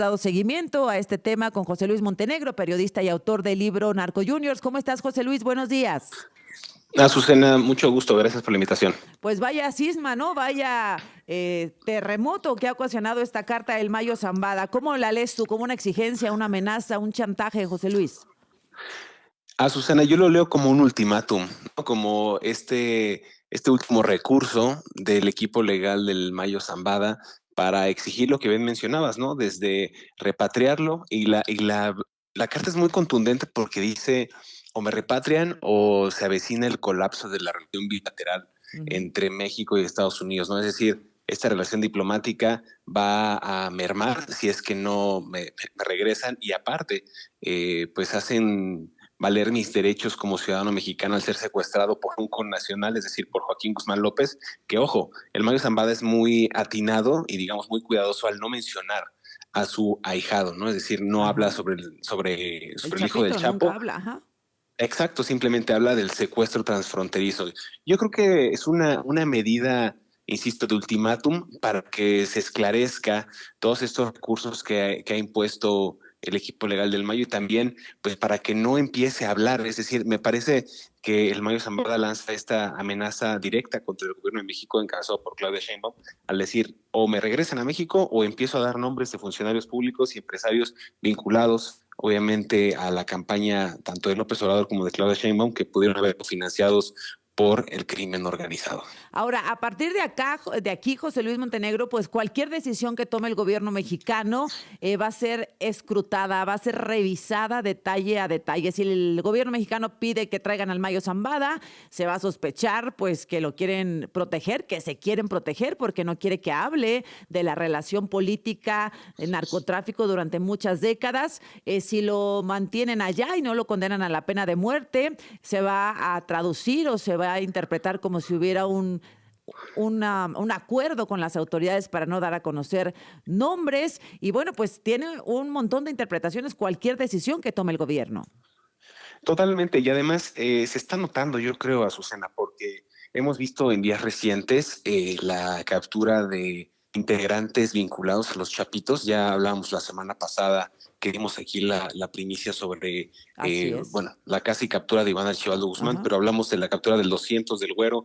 dado seguimiento a este tema con José Luis Montenegro, periodista y autor del libro Narco Juniors. ¿Cómo estás, José Luis? Buenos días. Azucena, mucho gusto, gracias por la invitación. Pues vaya cisma, ¿no? Vaya terremoto que ha ocasionado esta carta del Mayo Zambada. ¿Cómo la lees tú? ¿Como una exigencia, una amenaza, un chantaje, José Luis? Azucena, yo lo leo como un ultimátum, ¿no? Como este último recurso del equipo legal del Mayo Zambada para exigir lo que bien mencionabas, ¿no? Desde repatriarlo la carta es muy contundente porque dice o me repatrian o se avecina el colapso de la relación bilateral Ujú. entre México y Estados Unidos, ¿no? Es decir, esta relación diplomática va a mermar si es que no me regresan y aparte, pues hacen valer mis derechos como ciudadano mexicano al ser secuestrado por un connacional, es decir, por Joaquín Guzmán López, que ojo, el Mayo Zambada es muy atinado y digamos muy cuidadoso al no mencionar a su ahijado, ¿no? Es decir, no habla Ajá. El sobre el hijo del Chapito nunca Chapo. habla, ajá. Exacto, simplemente habla del secuestro transfronterizo. Yo creo que es una medida, insisto, de ultimátum para que se esclarezca todos estos recursos que ha impuesto el equipo legal del Mayo y también, pues, para que no empiece a hablar. Es decir, me parece que el Mayo Zambada lanza esta amenaza directa contra el gobierno de México encabezado por Claudia Sheinbaum al decir o me regresan a México o empiezo a dar nombres de funcionarios públicos y empresarios vinculados obviamente a la campaña tanto de López Obrador como de Claudia Sheinbaum que pudieron haber sido financiados por el crimen organizado. Ahora, a partir de acá, de aquí, José Luis Montenegro, pues cualquier decisión que tome el gobierno mexicano va a ser escrutada, va a ser revisada detalle a detalle. Si el gobierno mexicano pide que traigan al Mayo Zambada, se va a sospechar, pues, que lo quieren proteger, que se quieren proteger, porque no quiere que hable de la relación política, el narcotráfico durante muchas décadas. Si lo mantienen allá y no lo condenan a la pena de muerte, se va a traducir o se va a interpretar como si hubiera un acuerdo con las autoridades para no dar a conocer nombres y bueno, pues tiene un montón de interpretaciones cualquier decisión que tome el gobierno. Totalmente, y además se está notando, yo creo, Azucena, porque hemos visto en días recientes la captura de integrantes vinculados a los Chapitos. Ya hablamos la semana pasada que dimos aquí la primicia sobre, Así es. bueno, la casi captura de Iván Archibaldo Guzmán, Ajá. pero hablamos de la captura del 200 del Güero,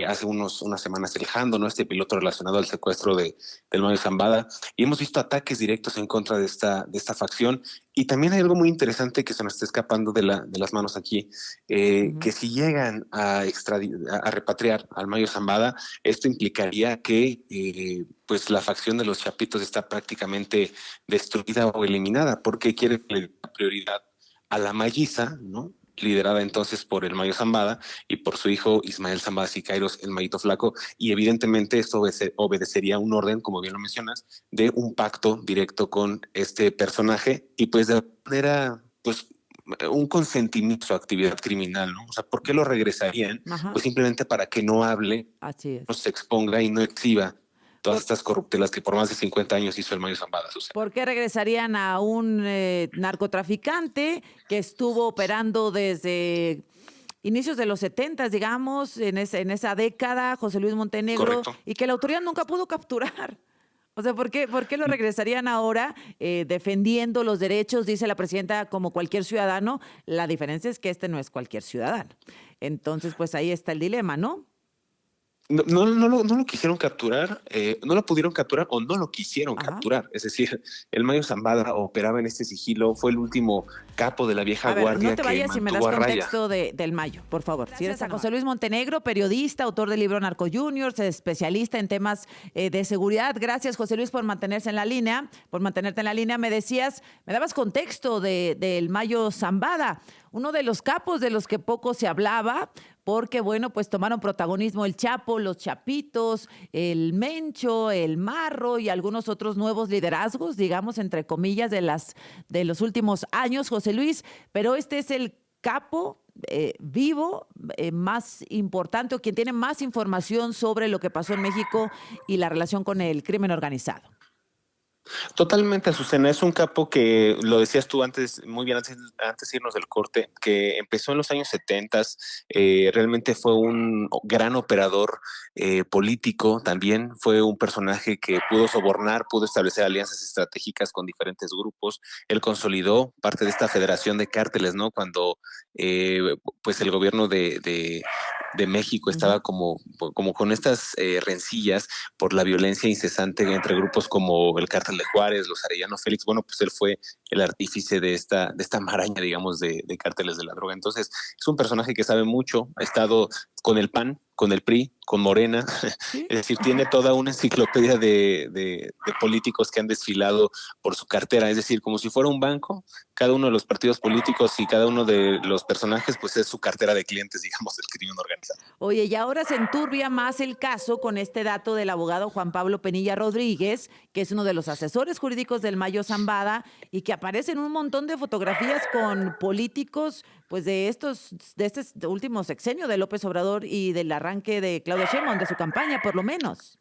hace unas semanas el Jando, ¿no? Este piloto relacionado al secuestro del Mayo Zambada, y hemos visto ataques directos en contra de esta facción. Y también hay algo muy interesante que se nos está escapando de las manos aquí, Ujú. que si llegan a repatriar al Mayo Zambada, esto implicaría que pues la facción de los Chapitos está prácticamente destruida o eliminada, porque quiere que le dé prioridad a la Mayiza, ¿no? Liderada entonces por el Mayo Zambada y por su hijo Ismael Zambada Sicairos, el Mayito Flaco, y evidentemente esto obedecería a un orden, como bien lo mencionas, de un pacto directo con este personaje y pues de manera, pues un consentimiento a su actividad criminal, ¿no? O sea, ¿por qué lo regresarían? Ajá. Pues simplemente para que no hable, Así no es. se exponga y no exhiba todas Por, estas corruptelas que por más de 50 años hizo el Mayo Zambada, Susana. ¿Por qué regresarían a un narcotraficante que estuvo operando desde inicios de los 70, digamos, en esa década, José Luis Montenegro, Correcto. y que la autoridad nunca pudo capturar? O sea, ¿por qué lo regresarían ahora defendiendo los derechos, dice la presidenta, como cualquier ciudadano? La diferencia es que este no es cualquier ciudadano. Entonces, pues ahí está el dilema, ¿no? No lo quisieron capturar, no lo pudieron capturar o no lo quisieron Ajá. capturar. Es decir, el Mayo Zambada operaba en este sigilo, fue el último capo de la vieja A ver, no guardia te que vayas si me das mantuvo a raya. contexto del Mayo, por favor. Si eres Gracias, a José Anuar. Luis Montenegro, periodista, autor del libro Narco Juniors, especialista en temas de seguridad. Gracias, José Luis, por mantenerse en la línea, por mantenerte en la línea. Me decías, me dabas contexto del Mayo Zambada, uno de los capos de los que poco se hablaba, porque, bueno, pues tomaron protagonismo el Chapo, los Chapitos, el Mencho, el Marro y algunos otros nuevos liderazgos, digamos, entre comillas, de los últimos años, José Luis, pero este es el capo vivo más importante o quien tiene más información sobre lo que pasó en México y la relación con el crimen organizado. Totalmente, Azucena, es un capo que, lo decías tú antes, muy bien antes de irnos del corte, que empezó en los años 70, realmente fue un gran operador político también, fue un personaje que pudo sobornar, pudo establecer alianzas estratégicas con diferentes grupos, él consolidó parte de esta federación de cárteles, ¿no? Cuando pues el gobierno de México estaba Ujú. como con estas rencillas por la violencia incesante entre grupos como el Cártel de Juárez, los Arellano Félix. Bueno, pues él fue el artífice de esta maraña, digamos, de cárteles de la droga. Entonces, es un personaje que sabe mucho, ha estado con el PAN, con el PRI, con Morena, Sí. es decir, tiene toda una enciclopedia de políticos que han desfilado por su cartera, es decir, como si fuera un banco, cada uno de los partidos políticos y cada uno de los personajes, pues es su cartera de clientes, digamos, del crimen organizado. Oye, y ahora se enturbia más el caso con este dato del abogado Juan Pablo Penilla Rodríguez, que es uno de los asesores jurídicos del Mayo Zambada y que aparece en un montón de fotografías con políticos, pues de este último sexenio de López Obrador y del arranque de Claudia Sheinbaum, de su campaña, por lo menos.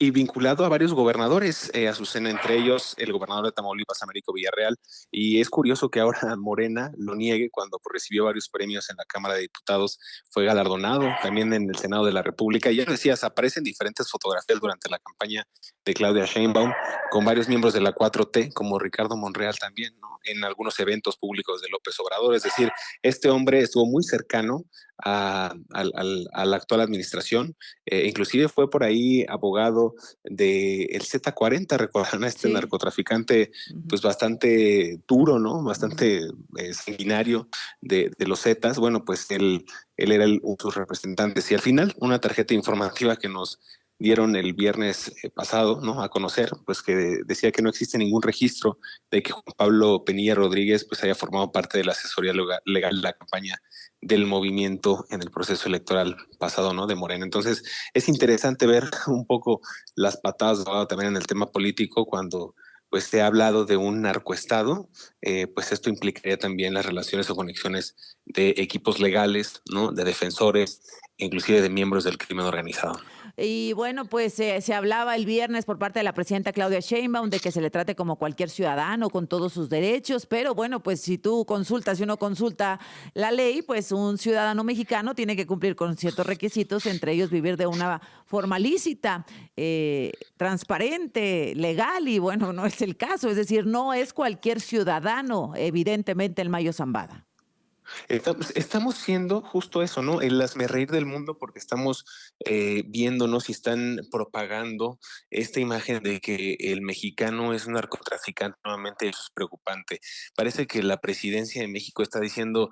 Y vinculado a varios gobernadores, Azucena, entre ellos el gobernador de Tamaulipas, Américo Villarreal. Y es curioso que ahora Morena lo niegue cuando pues, recibió varios premios en la Cámara de Diputados, fue galardonado también en el Senado de la República. Y ya lo decías, aparecen diferentes fotografías durante la campaña de Claudia Sheinbaum con varios miembros de la 4T, como Ricardo Monreal también, ¿no? En algunos eventos públicos de López Obrador. Es decir, este hombre estuvo muy cercano a la actual administración, inclusive fue por ahí abogado de el Z40, recordarán a este Sí. narcotraficante Ujú, pues bastante duro, ¿no? ujú. Bastante sanguinario de los Zetas. Bueno, pues él era uno de sus representantes y al final una tarjeta informativa que nos dieron el viernes pasado, ¿no? A conocer, pues que decía que no existe ningún registro de que Juan Pablo Penilla Rodríguez pues haya formado parte de la asesoría legal de la campaña del movimiento en el proceso electoral pasado, ¿no? De Morena. Entonces, es interesante ver un poco las patadas de también en el tema político cuando pues se ha hablado de un narcoestado, pues esto implicaría también las relaciones o conexiones de equipos legales, ¿no? De defensores, inclusive de miembros del crimen organizado. Y bueno, pues se hablaba el viernes por parte de la presidenta Claudia Sheinbaum de que se le trate como cualquier ciudadano con todos sus derechos, pero bueno, pues si tú consultas, si uno consulta la ley, pues un ciudadano mexicano tiene que cumplir con ciertos requisitos, entre ellos vivir de una forma lícita, transparente, legal, y bueno, no es el caso, es decir, no es cualquier ciudadano, evidentemente el Mayo Zambada. Estamos siendo justo eso, ¿no? El reír del mundo porque estamos viéndonos y están propagando esta imagen de que el mexicano es un narcotraficante. Nuevamente, eso es preocupante. Parece que la presidencia de México está diciendo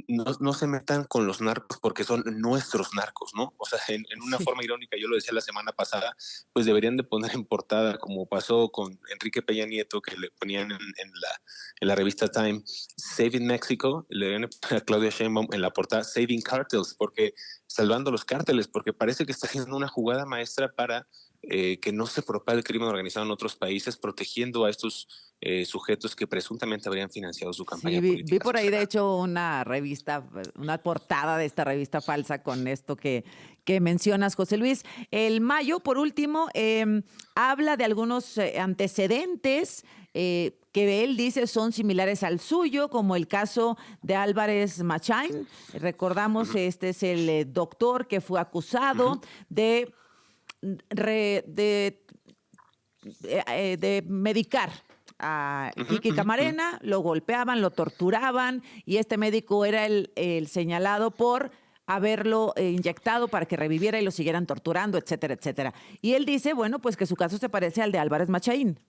no se metan con los narcos porque son nuestros narcos, ¿no? O sea, en una Sí. forma irónica, yo lo decía la semana pasada, pues deberían de poner en portada, como pasó con Enrique Peña Nieto, que le ponían en la revista Time, Saving Mexico, le ven a Claudia Sheinbaum en la portada Saving Cartels, porque salvando los cárteles, porque parece que está haciendo una jugada maestra para que no se propague el crimen organizado en otros países, protegiendo a estos sujetos que presuntamente habrían financiado su Sí, campaña vi política, por ahí, de Susana. hecho, una revista, una portada de esta revista falsa con esto que mencionas, José Luis. El Mayo, por último, habla de algunos antecedentes que él dice son similares al suyo, como el caso de Álvarez Machain. Uh Recordamos, -huh, este es el doctor que fue uh -huh, acusado de, de medicar a uh -huh, Kiki uh -huh. Camarena, lo golpeaban, lo torturaban y este médico era el señalado por haberlo inyectado para que reviviera y lo siguieran torturando, etcétera, etcétera. Y él dice, bueno, pues que su caso se parece al de Álvarez Machaín.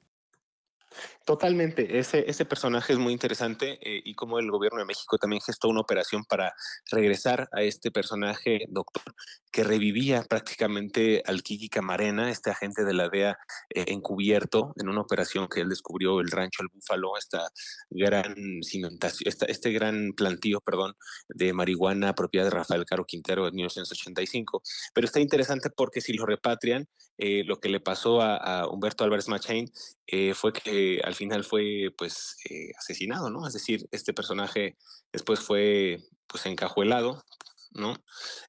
Totalmente, ese personaje es muy interesante y como el gobierno de México también gestó una operación para regresar a este personaje doctor que revivía prácticamente al Kiki Camarena, este agente de la DEA encubierto en una operación que él descubrió el rancho El Búfalo, esta gran cimentación, este gran plantío, perdón, de marihuana propiedad de Rafael Caro Quintero en 1985. Pero está interesante porque si lo repatrian, lo que le pasó a Humberto Álvarez Machain fue que al final fue pues asesinado, ¿no? Es decir, este personaje después fue pues encajuelado, ¿no?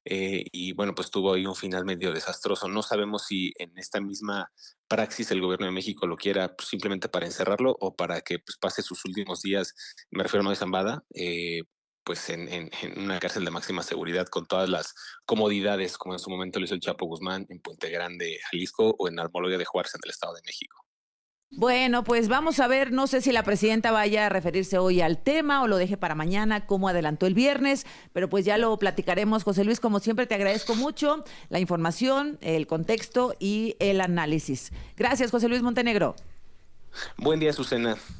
Y bueno, pues tuvo ahí un final medio desastroso. No sabemos si en esta misma praxis el gobierno de México lo quiera pues, simplemente para encerrarlo o para que pues, pase sus últimos días, me refiero a Mario Zambada, pues en una cárcel de máxima seguridad con todas las comodidades, como en su momento lo hizo el Chapo Guzmán en Puente Grande, Jalisco, o en Almoloya de Juárez, en el Estado de México. Bueno, pues vamos a ver, no sé si la presidenta vaya a referirse hoy al tema o lo deje para mañana, como adelantó el viernes, pero pues ya lo platicaremos. José Luis, como siempre, te agradezco mucho la información, el contexto y el análisis. Gracias, José Luis Montenegro. Buen día, Azucena.